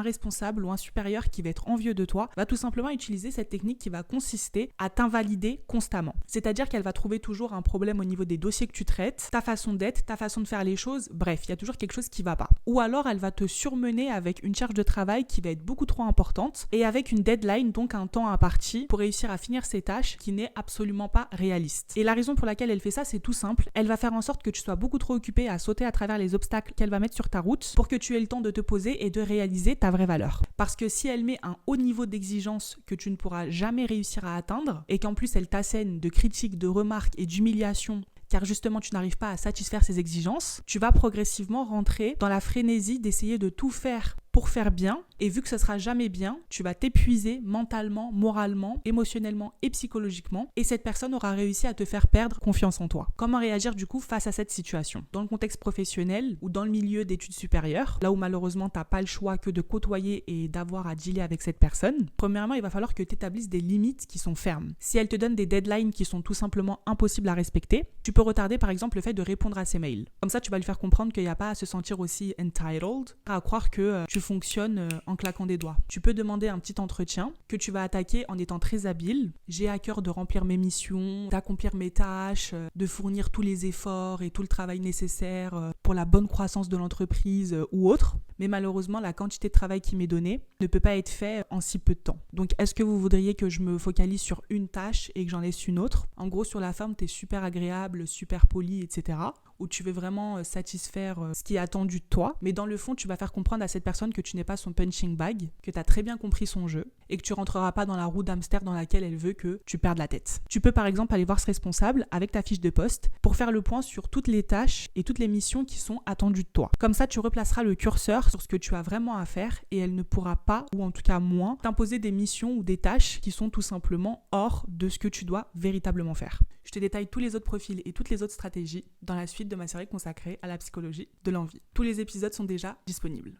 responsable ou un supérieur qui va être envieux de toi va tout simplement utiliser cette technique qui va consister à t'invalider constamment. C'est-à-dire qu'elle va trouver toujours un problème au niveau des dossiers que tu traites, ta façon d'être, ta façon de faire les choses, bref, il y a toujours quelque chose qui va pas. Ou alors elle va te surmener avec une charge de travail qui va être beaucoup trop importante et avec une deadline, donc un temps imparti pour réussir à finir ses tâches qui n'est absolument pas réaliste. Et la raison pour laquelle elle fait ça, c'est tout simple. Elle va faire en sorte que tu sois beaucoup trop occupé à sauter à travers les obstacles qu'elle va mettre sur ta route pour que tu aies le temps de te poser et de réaliser ta vraie valeur. Parce que si elle met un haut niveau d'exigence que tu ne pourras jamais réussir à atteindre et qu'en plus elle t'assène de critiques, de remarques et d'humiliations car justement tu n'arrives pas à satisfaire ses exigences, tu vas progressivement rentrer dans la frénésie d'essayer de tout faire pour faire bien, et vu que ce sera jamais bien, tu vas t'épuiser mentalement, moralement, émotionnellement et psychologiquement, et cette personne aura réussi à te faire perdre confiance en toi. Comment réagir du coup face à cette situation? Dans le contexte professionnel ou dans le milieu d'études supérieures, là où malheureusement t'as pas le choix que de côtoyer et d'avoir à dealer avec cette personne, premièrement il va falloir que tu établisses des limites qui sont fermes. Si elle te donne des deadlines qui sont tout simplement impossibles à respecter, tu peux retarder par exemple le fait de répondre à ses mails. Comme ça tu vas lui faire comprendre qu'il n'y a pas à se sentir aussi entitled, à croire que tu fonctionnes en claquant des doigts. Tu peux demander un petit entretien que tu vas attaquer en étant très habile. J'ai à cœur de remplir mes missions, d'accomplir mes tâches, de fournir tous les efforts et tout le travail nécessaire pour la bonne croissance de l'entreprise ou autre. Mais malheureusement, la quantité de travail qui m'est donnée ne peut pas être faite en si peu de temps. Donc, est-ce que vous voudriez que je me focalise sur une tâche et que j'en laisse une autre? En gros, sur la forme, tu es super agréable, super poli, etc. Où tu veux vraiment satisfaire ce qui est attendu de toi. Mais dans le fond, tu vas faire comprendre à cette personne que tu n'es pas son punching bag, que tu as très bien compris son jeu et que tu rentreras pas dans la roue d'hamster dans laquelle elle veut que tu perdes la tête. Tu peux par exemple aller voir ce responsable avec ta fiche de poste pour faire le point sur toutes les tâches et toutes les missions qui sont attendues de toi. Comme ça, tu replaceras le curseur sur ce que tu as vraiment à faire et elle ne pourra pas, ou en tout cas moins, t'imposer des missions ou des tâches qui sont tout simplement hors de ce que tu dois véritablement faire. Je te détaille tous les autres profils et toutes les autres stratégies dans la suite de ma série consacrée à la psychologie de l'envie. Tous les épisodes sont déjà disponibles.